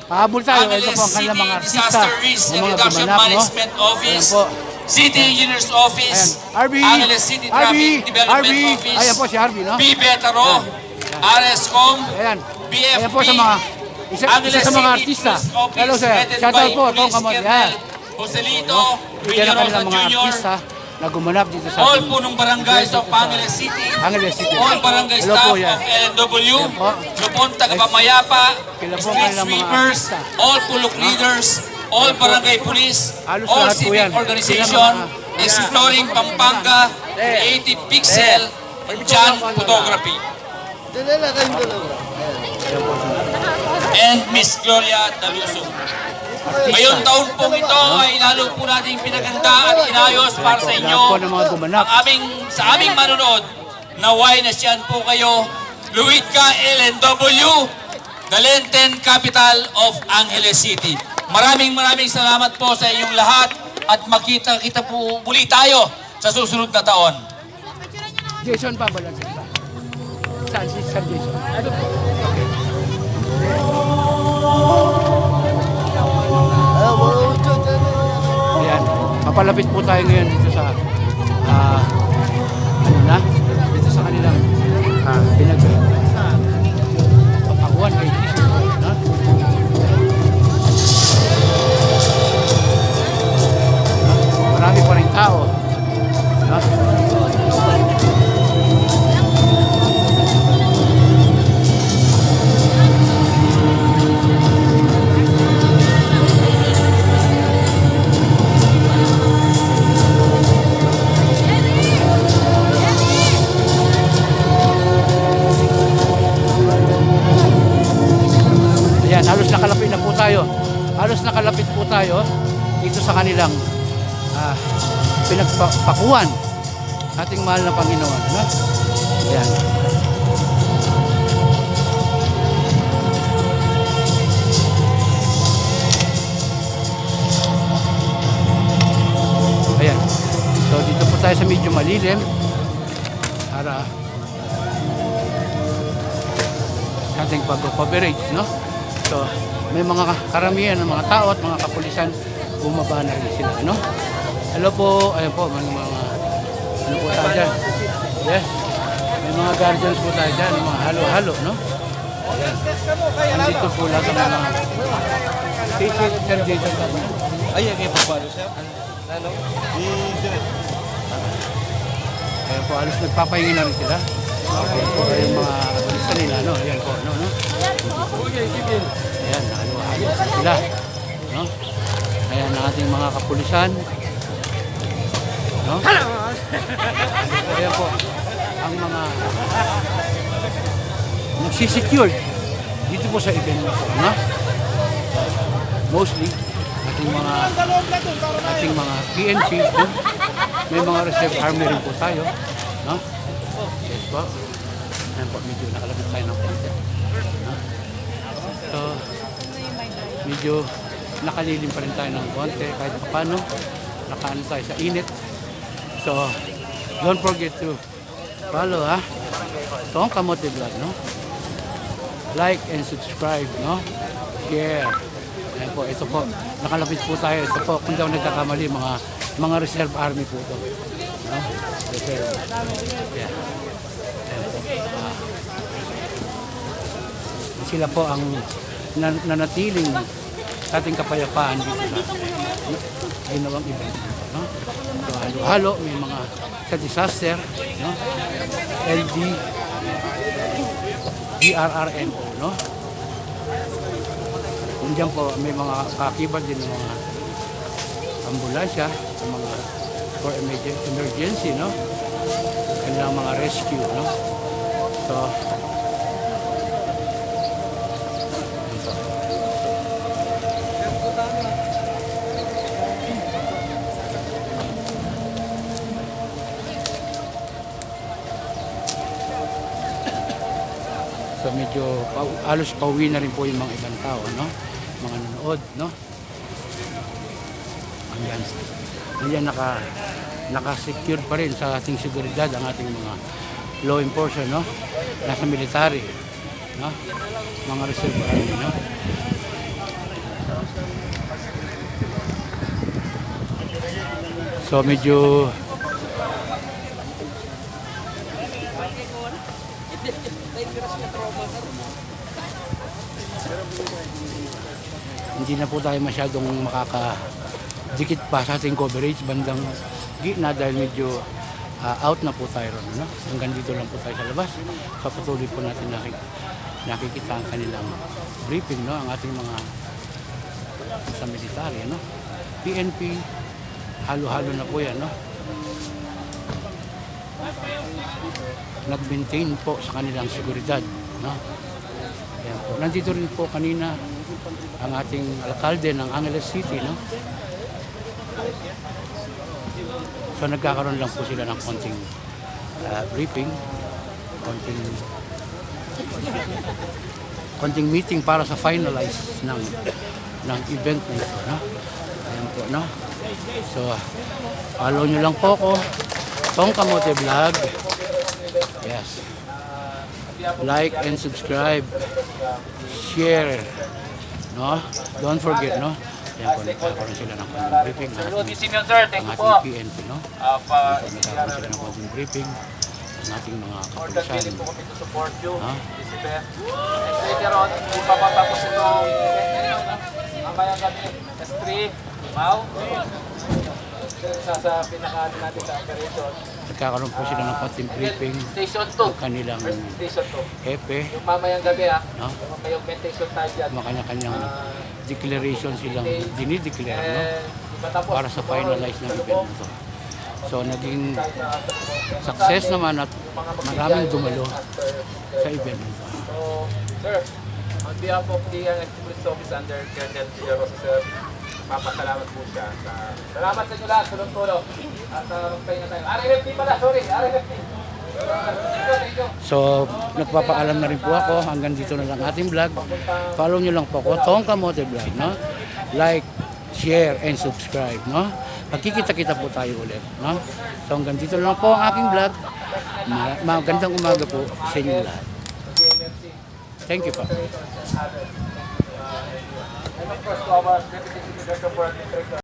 Pahabol tayo. Ito Angeles po ang City kanilang mga artista. Disaster Risk Ang and mga Reduction gumanap, no? Management Office, Ayan po. City Engineers Office, Ayan. RB! Angeles City Traffic Development RB! Office, Ayan po si RB, no? PBetaro, RSCOM, Ayan. BFP, Ayan po sa mga isa sa mga artista. Hello sir. Shout out po. Tong kamot. Yan. Joselito, Yan ang Villarosa kanilang mga Jr., artista na gumanap dito sa all ating punong barangays of Angeles City, Angeles City. all barangay Hello staff po, yan. of LNW, Yan po. Lupon Tagapamayapa, Sila po ang street kanilang mga sweepers, artista. all pulok leaders, all barangay police, Halos all lahat po civic yan. organization, Sila mga- Exploring Pampanga, Creative Pixel, Jan Photography, and Miss Gloria Daluso. Ngayong taon pong ito ay lalo po nating pinaganda at inayos para sa inyo. Lahat po ng mga gumanap. Sa aming manonood, naway na siyan po kayo, Luitca LNW, the Lenten capital of Angeles City. Maraming salamat po sa inyong lahat at makita-kita po muli tayo sa susunod na taon. Jason pa ba lang siya? Saan si Sir Jason? Ayan. Papalapit po tayo ngayon dito sa dito sa kanilang papakuan kay Jesus. No? Marami pa rin tao. No? Ayan, halos nakalapit na po tayo. Halos nakalapit po tayo dito sa kanilang pinagpakuan ating mahal na Panginoon. No? Ayan. Ayan. So dito po tayo sa medyo malilim para ating pag-coverage, no? So, may mga karamihan ng mga tao at mga kapulisan bumaba na rin sila, no? Hello po, ayan po, may mga ano po tayo dyan? Yes, may mga guardians po tayo dyan, mga halo-halo, no? Ayan. Nandito po lahat ang mga station services natin. Ay, kayo po ba, sir? Ano? Ayan po, halos nagpapahingi na rin sila. Ayan po, yung mga kapulisan nila, no? Ayan po, no? Ayan, halo-halo sila, no? Ayan ang ating mga kapulisan. No? Ayan po, ang mga nagsisecure dito po sa event na po, no? Mostly, ating mga PNP, no? May mga reserve army rin po tayo, no? Yes po. Ayan po, medyo nakalapit tayo ng konti. No? So, medyo nakalilim pa rin tayo ng konti kahit paano nakaano tayo sa init. So, don't forget to follow, ha? Tong Kamote Vlog, no? Like and subscribe, no? Share. Ayan po, ito po. Nakalapit po tayo. Ito po, kung daw nagkakamali, mga reserve army po ito. No? Reserve. Yeah. Ayan po. Sila po ang nanatiling sa ating kapayapaan dito sa ginawang event. No? So, halo-halo, may mga sa disaster, no? DRRMO, no? Diyan po may mga kakibad din ng mga ambulansya, mga for emergency, no? Kanilang mga rescue, no? So, so medyo halos pauwi na rin po yung mga ibang tao, no? Mga nanood, no? Ayan, naka-secure pa rin sa ating seguridad ang ating mga law enforcement, no? Nasa military, no? Mga reserve army, no? So medyo hindi na po tayo masyadong makakadikit pa sa ating coverage bandang gitna dahil medyo out na po tayo ron. No? Hanggang dito lang po tayo sa labas. So patuloy po natin nakikita ang kanilang briefing, no? Ang ating mga sa military, no? PNP, halo-halo na po yan, no? Nag-maintain po sa kanilang seguridad, no? Ayan po. Nandito rin po kanina ang ating alkalde ng Angeles City, no? So nagkakaroon lang po sila ng konting briefing, konting meeting para sa finalize ng event na ito, no? Ayan po, no? So follow nyo lang po ako, Tong Kamote Vlog. Yes. Like and subscribe. Share. No? Don't forget, no? Ayan po, nagkakaroon sila ng konting briefing ng ating PNP, no? Nagkakaroon sila ng konting briefing ng ating mga kapulisan. Ha? And later on, ipapatapos ito mamayang gabi, S3, Mau. Sa pinaka natin sa operation. Nagkakaroon po sila ng konting briefing Station ng 2. kanilang Station 2. hepe, Yung mamayang gabi no? may augmentation tayo dyan. Mga kanya-kanyang declaration silang dinideclare, no? Ipatapos Para sa finalize ng event na ito. So naging success naman at maraming dumalo sa event na ito. So, sir, on behalf of the Police Office under Colonel Villa Rosa, sir, papasalamat po siya. Salamat sa inyo lahat, tulong-tulong. At magpahinga tayo. RFP pala, sorry, RFP. Thank you. So nagpapaalam na rin po ako, hanggang dito na lang ating vlog. Follow nyo lang po ako, Tong Kamote Vlog, no? Like, share, and subscribe, no? Pagkikita-kita po tayo ulit, no? So hanggang dito na lang po ang aking vlog. Magandang umaga po sa inyo lahat. Thank you po. And of course, to our Deputy City Director for Administration.